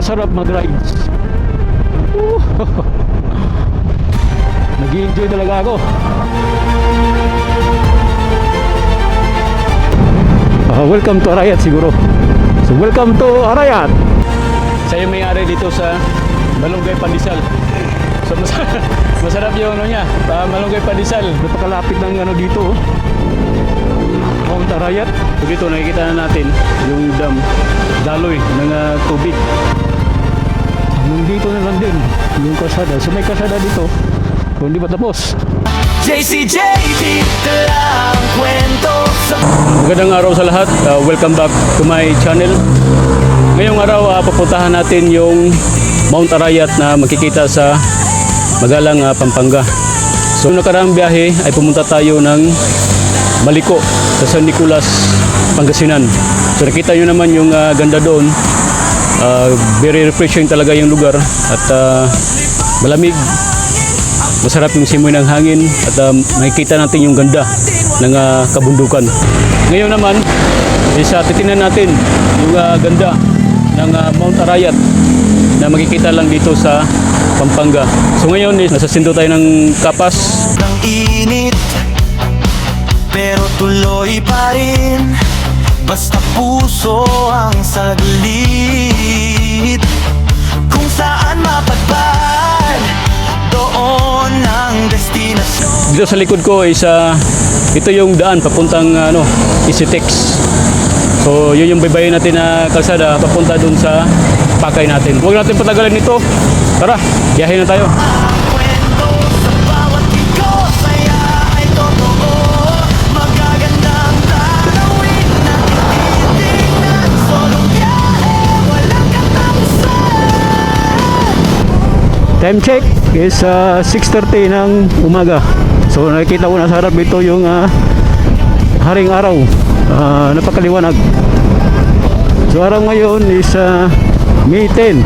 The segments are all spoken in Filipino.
napakasarap mag-rides. Nag-i-enjoy talaga ako. Welcome to Arayat siguro. So welcome to Arayat. Saya may-ari dito sa Malunggay Pandesal. So masarap yung ano niya, Malunggay Pandesal. Napakalapit ng ano dito, Mount Arayat. So dito nakikita na natin yung dam, daloy ng tubig. Hanggang dito na lang din yung kasada. So may kasada dito, kung hindi pa tapos. JCJ, dito lang kwento sa... Magandang araw sa lahat. Welcome back to my channel. Ngayong araw papuntahan natin yung Mount Arayat na makikita sa Magalang, Pampanga. So nakaraang biyahe ay pumunta tayo ng Maliko sa San Nicolas, Pangasinan. So nakita nyo naman yung ganda doon. Very refreshing talaga yung lugar at malamig. Masarap yung simoy ng hangin at makikita natin yung ganda ng kabundukan. Ngayon naman, titingnan natin yung ganda ng Mount Arayat na makikita lang dito sa Pampanga. So ngayon, nasa sinto tayo ng Kapas. Ang init, pero tuloy pa rin. Basta puso ang saglit. Kung saan mapadpad, doon ang destinasyon. Dito sa likod ko is ito yung daan papuntang Isitex. So yun yung baybayin natin na kalsada papunta dun sa pakay natin. Huwag natin patagalin ito. Tara, biyahe na tayo. Kwento sa bawat ikot, saya ay totoo. Magagandang tanawin na tinitingnan. Solong biyahe, walang katapusan. Time check is 6:30 ng umaga. So nakikita ko na sa harap ito yung haring araw. Napakaliwanag. So araw ngayon is May 10,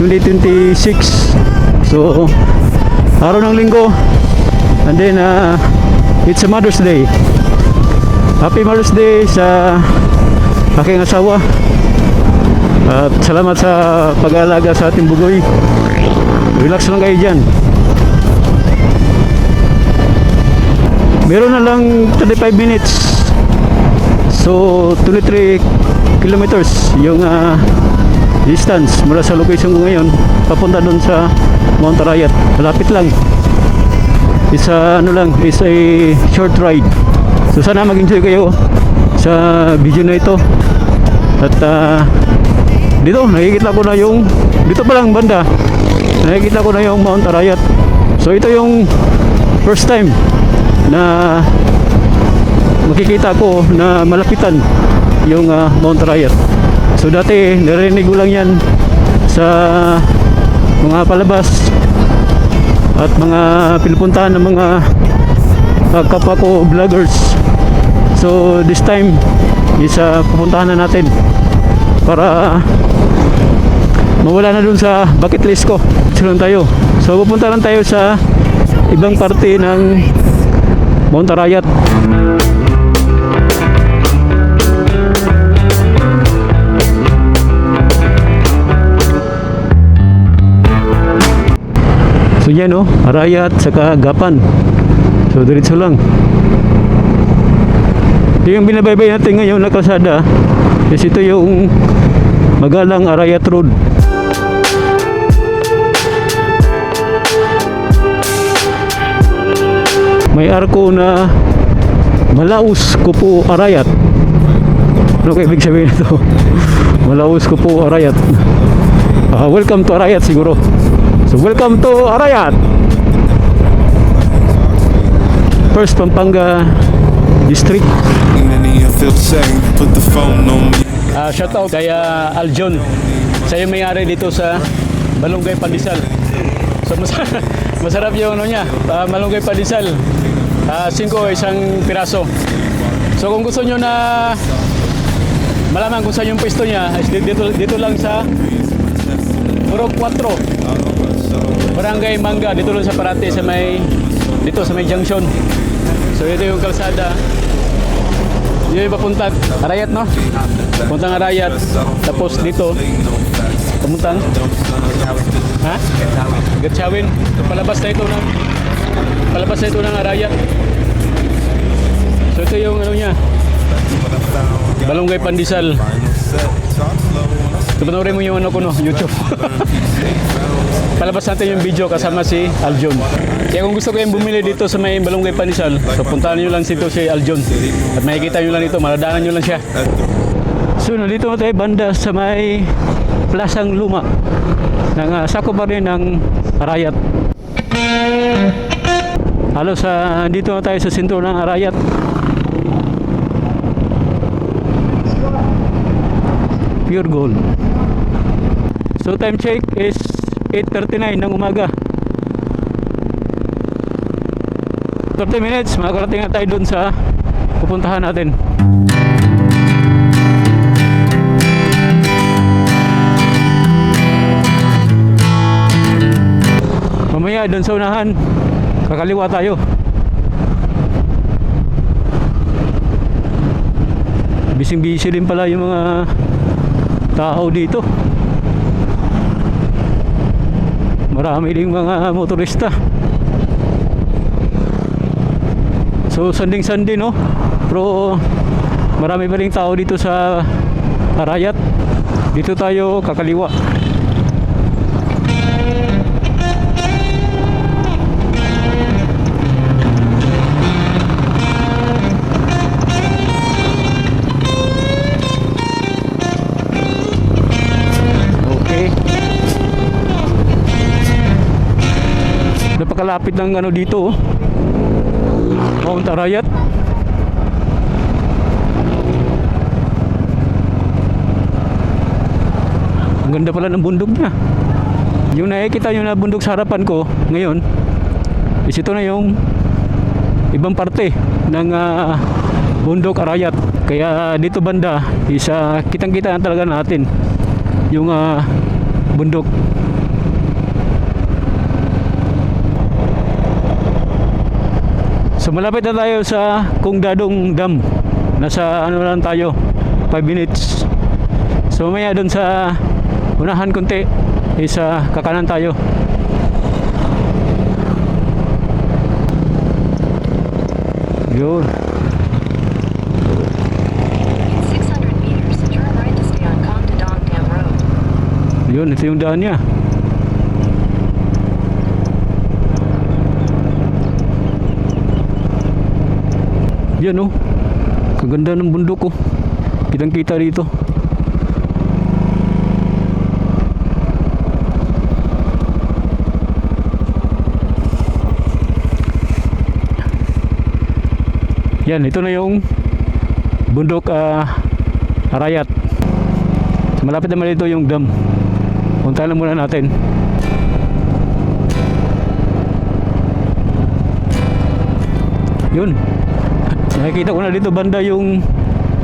2026. So araw ng linggo. And then it's a Mother's Day. Happy Mother's Day sa aking asawa. At salamat sa pag-aalaga sa ating bugoy. Relax lang kayo dyan. Meron na lang 35 minutes. So 23 kilometers yung distance mula sa location ko ngayon papunta doon sa Mount Arayat. Malapit lang. It's a short ride. So sana mag-enjoy kayo sa video na ito. At dito nakikita ko na yung dito pa lang banda. Nakikita ko na yung Mount Arayat. So ito yung first time na makikita ko na malapitan yung Mount Arayat. So dati narinig ko lang yan sa mga palabas at mga pinupuntahan ng mga kapwa ko vloggers. So this time is pupuntahan na natin para mawala na dun sa bucket list ko. Sunod tayo. So pupunta lang tayo sa ibang parte ng Mount Arayat. So yan Arayat saka Gapan. So diretso lang. Yung binabaybay natin ngayon na kalsada is ito yung Magalang Arayat Road. May arko na Malaus Kupo Arayat. Ano kaya ibig sabihin ito? Malaus Kupo Arayat. Welcome to Arayat siguro. So welcome to Arayat. First Pampanga District. Shout out kay Aljon. Siya yung may-ari dito sa Malunggay Pandesal. So masarap yung niya, Malunggay Pandesal. 5 isang piraso. So kung gusto nyo na malaman kung saan yung pwesto niya, dito lang sa Purok 4, Barangay Manga, dito lang sa Parate sa may junction. So ito yung kalsada. Yun yung papunta Arayat, no? Puntang Arayat. Tapos dito Pamuntang? Ha? Gatchawin. Palabas na ito ng Arayat. So ito yung ano niya. Balonggay Pandesal. Panoorin mo yung ano ko no, YouTube. Palabas natin yung video kasama si Aljon. Kaya kung gusto ko yung bumili dito sa may Balonggay Pandesal, so puntahan nyo lang dito si Aljon. At makikita nyo lang ito, maladaanan nyo lang siya. So nandito na tayo banda sa may Plasang Luma ng sakop pa rin ng Arayat. Halos dito na tayo sa sentro ng Arayat. Pure gold. So time check is 8:39 ng umaga. 30 minutes, makakarating na tayo dun sa pupuntahan natin. Mamaya dun sa unahan, kakaliwa tayo. Bising-busy din pala yung mga tao dito. Marami ding mga motorista. So sanding-sandi no, pero marami pa ring tao dito sa Arayat. Dito tayo kakaliwa. Napakalapit ng ano dito oh. Mount Arayat. Ang ganda pala ng bundok niya. Yung nakikita nyo na bundok sa harapan ko ngayon is ito na yung ibang parte ng bundok Arayat. Kaya dito banda is kitang kita talaga natin yung bundok. So malapit na tayo sa Kung Dadong Dam. Nasa ano lang tayo, 5 minutes. So mamaya doon sa unahan konti is kakanan tayo. Yun. In 600 meters, turn right to stay on Kong Dadong Dam Road. Yun, ito yung daan niya. Yan oh, kaganda ng bundok oh. Kitang kita dito. Yan, ito na yung bundok Arayat. Malapit naman dito yung dam. Punta lang muna natin. Yun. Nakikita ko na dito banda yung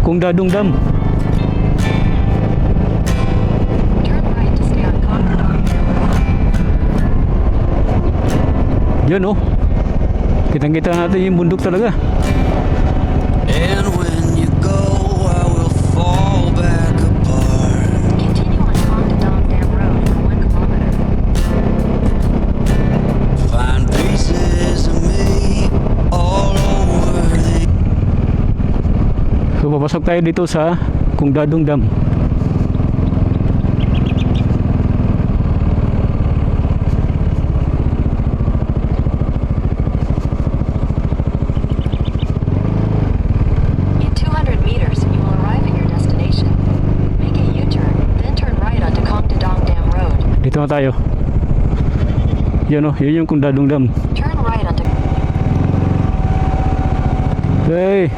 Kung Dadong Dam. Turn right to stay on Kong Dadong Dam Road. Yun oh. Kitang-kita natin yung bundok talaga. And when you go, I will fall back apart. Continue on Kong Dadong Dam Road for 1 kilometer. Find pieces of me all over the So papasok tayo dito sa Kung Dadong Dam. In 200 meters, you will arrive at your destination. Make a U-turn, then turn right onto Kong Dadong Dam Road. Dito na tayo. Yan oh, yun yung Kung Dadong Dam. Turn right onto Hey.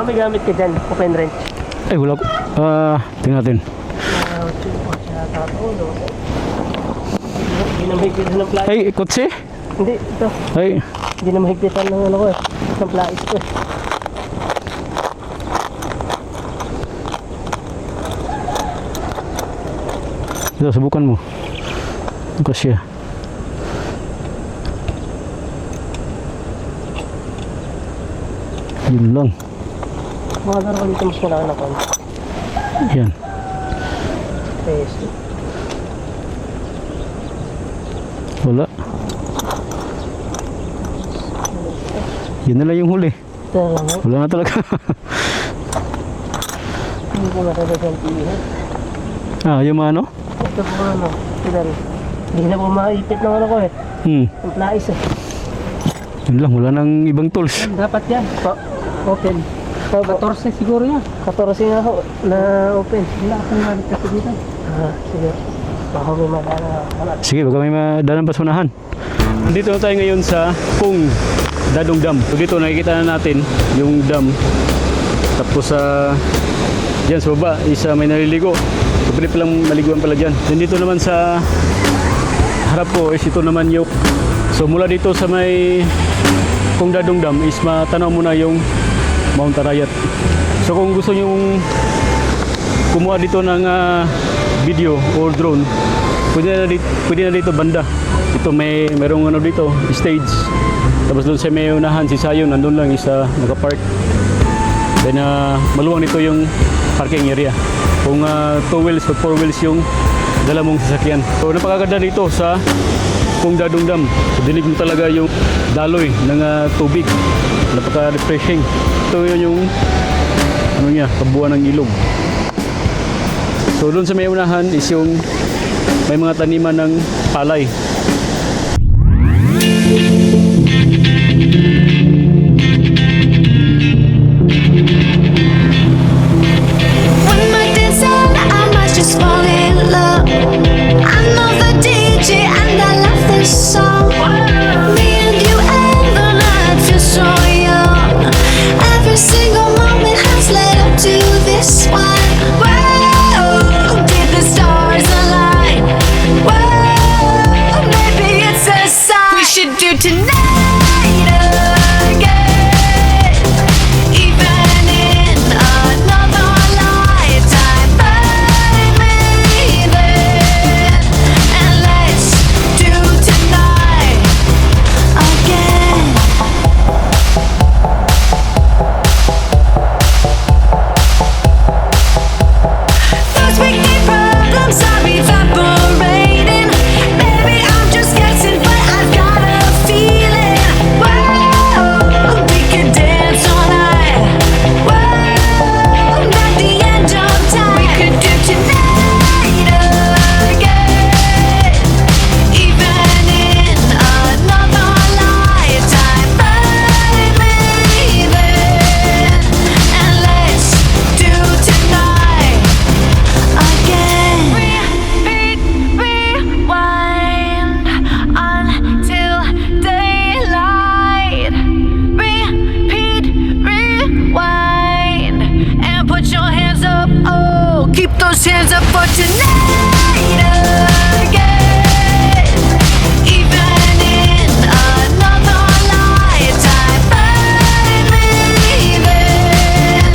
May gamit ka dyan, open wrench. Ay wala ko. Tingnan natin. Hindi na mahigpitan ng plais. Ay, kotse? Hindi, ito. Ay, Hindi na mahigpitan ng ano ko eh. Ng plais ko eh. ito subukan mo. Kasya. Yun lang. Mga laro dito mas malaki na kon. Yan. Yes. Wala. Yun na lang yung huli. Ito lang eh. Wala na talaga. Hindi ko matalagang tiyan. Yung mga ano? Ito po ano. Tignan. Hindi na po maipit ng ano ko eh. Yung plais eh. Yun lang, wala nang ibang tools. Dapat yan. Open. 14 siguro yan. 14 nga ho. Na open. Wala akong malit kasi dito. Sige. Baka may madala. Sige, baka may madalang pa sa unahan. Dito na tayo ngayon sa Kung Dadong Dam. So dito nakikita na natin yung dam. Tapos dyan sa baba is may naliligo. So pwede palang maliguan pala dyan. Then dito naman sa harap ko is ito naman yung, so mula dito sa may Kung Dadong Dam is matanaw mo na yung Mount Arayat. So kung gusto nyo kumuha dito ng video or drone, pwede na dito banda. Ito merong ano dito, stage. Tapos doon sa may unahan, si Sayon, nandun lang isa nakapark. Then maluwang dito yung parking area. Kung 2 wheels o 4 wheels yung dala mong sasakyan. So napakaganda dito sa Kung Dadong Dam. So dinig mo talaga yung daloy ng tubig. Napaka-refreshing. Ito yun yung ano niya, kabuuan ng ilog. So doon sa may unahan is yung may mga taniman ng palay. When my dance on, I might just fall in love. I know the DJ and I love this song. Me and you and the night feel so young. Every single moment has led up to this one. Whoa, did the stars align? Whoa, maybe it's a sign. We should do tonight again. Even in another lifetime, find me there. And let's do tonight again. Those weekly problems are evaporating. Maybe I'm just guessing, but I've got a feeling. Whoa, we could dance all night. Whoa, at the end of time, we could do tonight again. Even in another lifetime, find me there. And let's do tonight again. Repeat, rewind until daylight. Repeat, rewind and put your hands up. Oh, keep those hands up for tonight again. Even in another lifetime, find me there.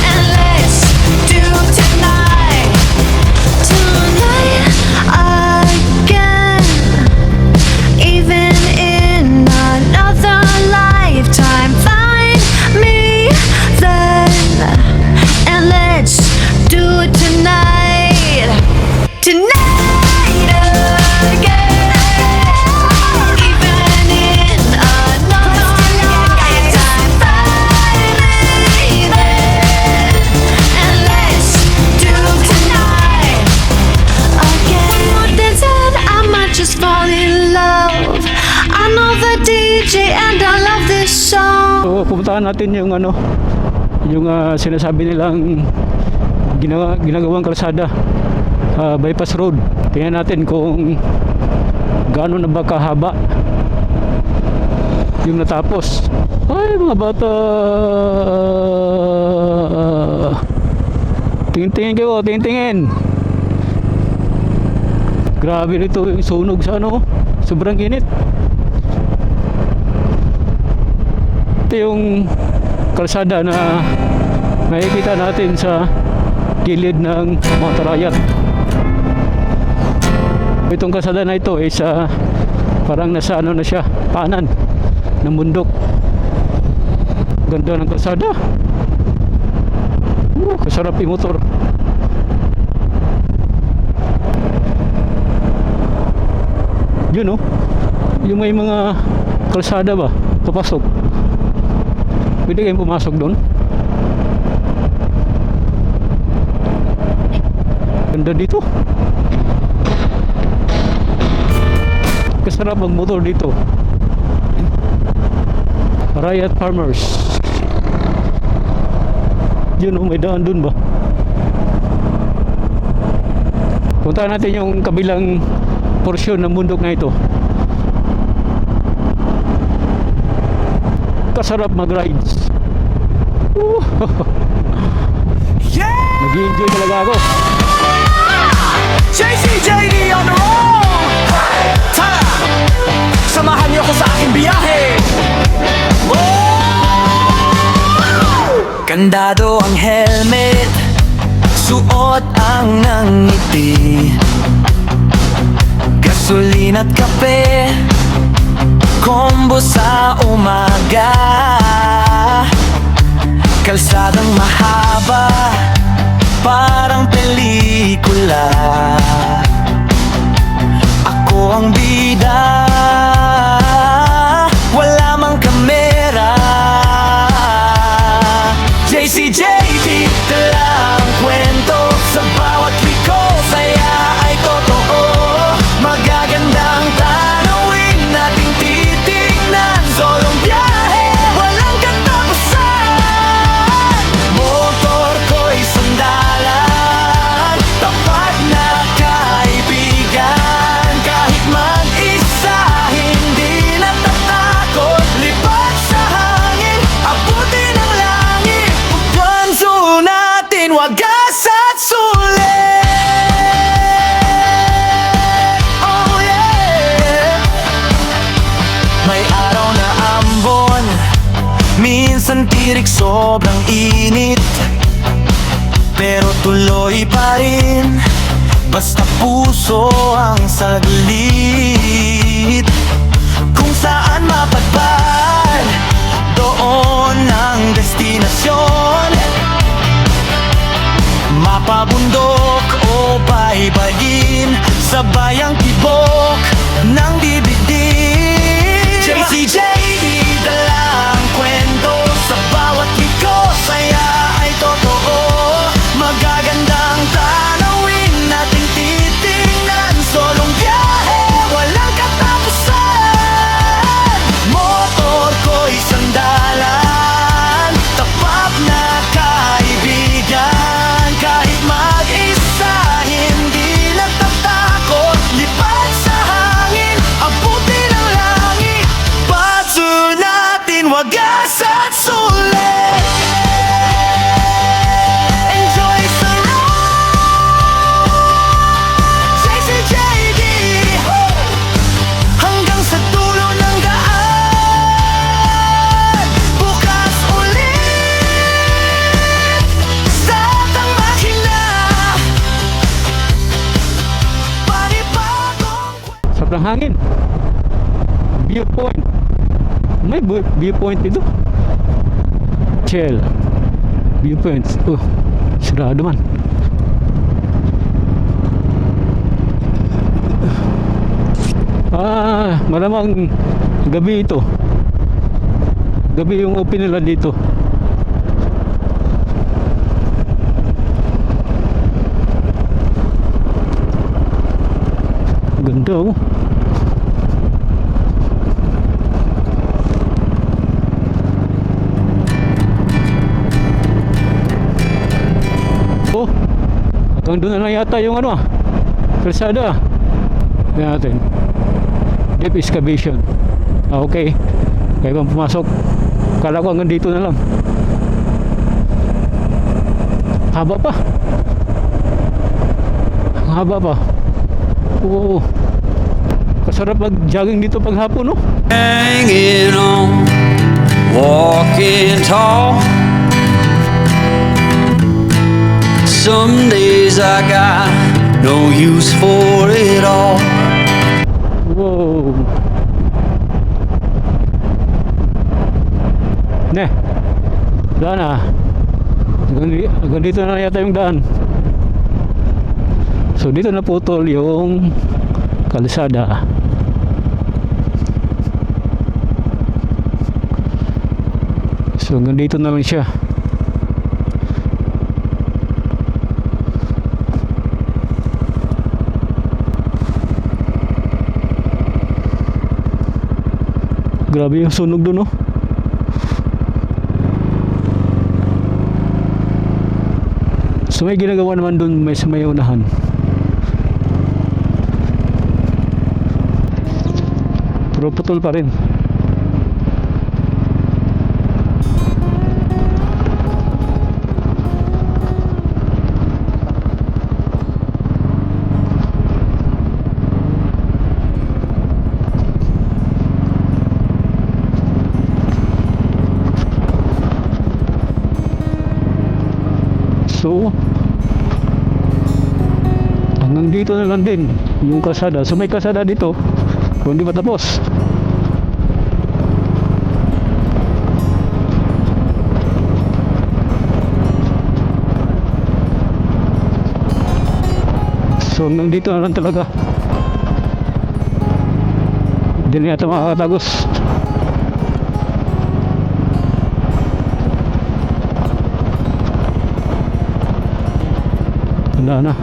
And let's do tonight. Tonight again. Even in another lifetime, find me then. And let's do it tonight. Tonight again. Even in another lifetime, find me then. And let's do tonight again. One more dance and I might just fall in love. I know the DJ and I love this song. So pupuntahan natin yung ano, yung sinasabi nilang ginagawang kalsada, bypass road. Tingnan natin kung gaano na ba kahaba yung natapos. Ay mga bata, tingin-tingin kayo, tingin-tingin. Grabe nito yung sunog sa ano, sobrang init. Ito yung kalsada na makikita natin sa gilid ng Mount Arayat. Itong kalsada na ito is parang nasa ano na siya, paanan ng bundok. Ganda ng kalsada. Kasarap yung motor. Yun oh. Yung may mga kalsada ba? Papasok. Pwede kayong pumasok doon. Ganda dito. Kasarap magmotor dito. Riot Farmers. Yun oh, may daan dun ba? Puntahan natin yung kabilang porsyon ng bundok na ito. Kasarap mag-rides. Yeah! Nag-i-enjoy talaga ako. JCJD on the road! Tara! Samahan niyo ko sa aking biyahe! Kandado ang helmet, suot ang ngiti. Gasolina at kape, combo sa umaga. Kalsadang mahaba, parang pelikula. Ako ang bida, wala mang kamera. JCJD, dala ang kwento. Sa bawat liko, saya ay totoo. Magagandang tanawin nating titignan. Solong biyahe, walang katapusan. Motor ko'y sandalan, tapat na kaibigan. Kahit mag-isa, hindi natatakot. Lipat sa hangin, abutin ang langit. Puganso natin, wagas at sulit. Oh yeah. May araw na ambon, minsan tirik sobrang init. Pero tuloy pa rin, basta puso ang saglit. Kung saan mapadpad, doon ang destinasyon. Mapabundok o baybayin, sabay ang tibok ng dibdib. JCJD, dala ang kwento. Sa bawat liko, saya ay totoo. Magagandang tanawin nating titingnan. Solong biyahe, walang katapusan. Motor ko'y sandalan, tapat na kaibigan. Kahit mag-isa, hindi natatakot. Lipat sa hangin, abutin ang langit. Patso natin, wagas at sulit. Enjoy sa road, JCJD, hanggang sa dulo ng daan. Bukas ulit, start ang makina. Panibagong Sobrang hangin. Viewpoint. May viewpoint dito. Chill. Viewpoints. Sarado man. Malamang gabi ito. Gabi yung open nila dito. Ganda oh. Oh, hanggang doon na lang yata yung ano kalsada. Tingnan natin. Deep excavation. Okay. Kaya bang pumasok. Kala ko hanggang dito na lang. Haba pa. Ang haba pa. Oo. Kasarap mag-jogging dito pag hapon, no? Hanging on, walking tall. Some days I got no use for it all. Wow. Ne. Daan na. Hanggang dito na yata yung daan. So dito na putol yung kalsada. So hanggang dito na lang siya. Grabe yung sunog doon, oh. So may ginagawa naman doon, may unahan. Pero putol pa rin. So hanggang dito na lang din yung kalsada. So may kalsada dito kung hindi pa tapos. So hanggang dito na lang talaga. Hindi na yata makakatagos. Wala na.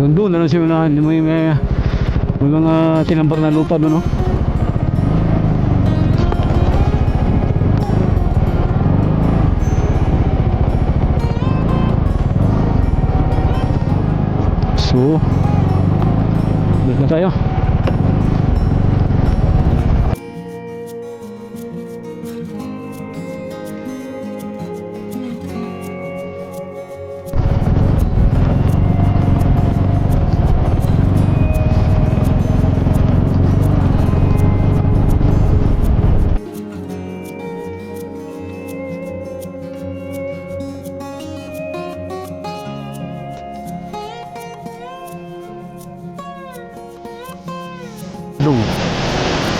Doon na lang siya unahan. May mga tinambak na lupa doon, no? So doon na tayo.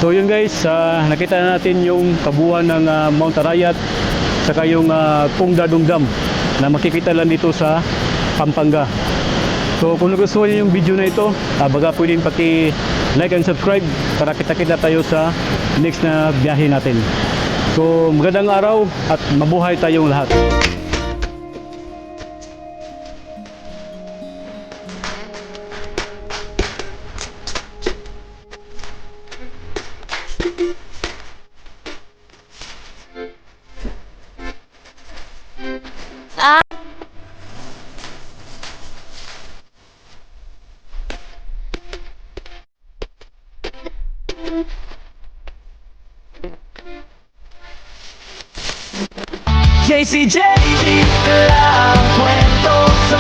So yun guys, nakita natin yung kabuuan ng Mount Arayat saka yung Pungda Dungdam na makikita lang dito sa Pampanga. So kung nagustuhan niyo yung video na ito, baga pwedeng paki-like and subscribe para kita-kita tayo sa next na biyahe natin. So magandang araw at mabuhay tayong lahat. JCJ, la cuento.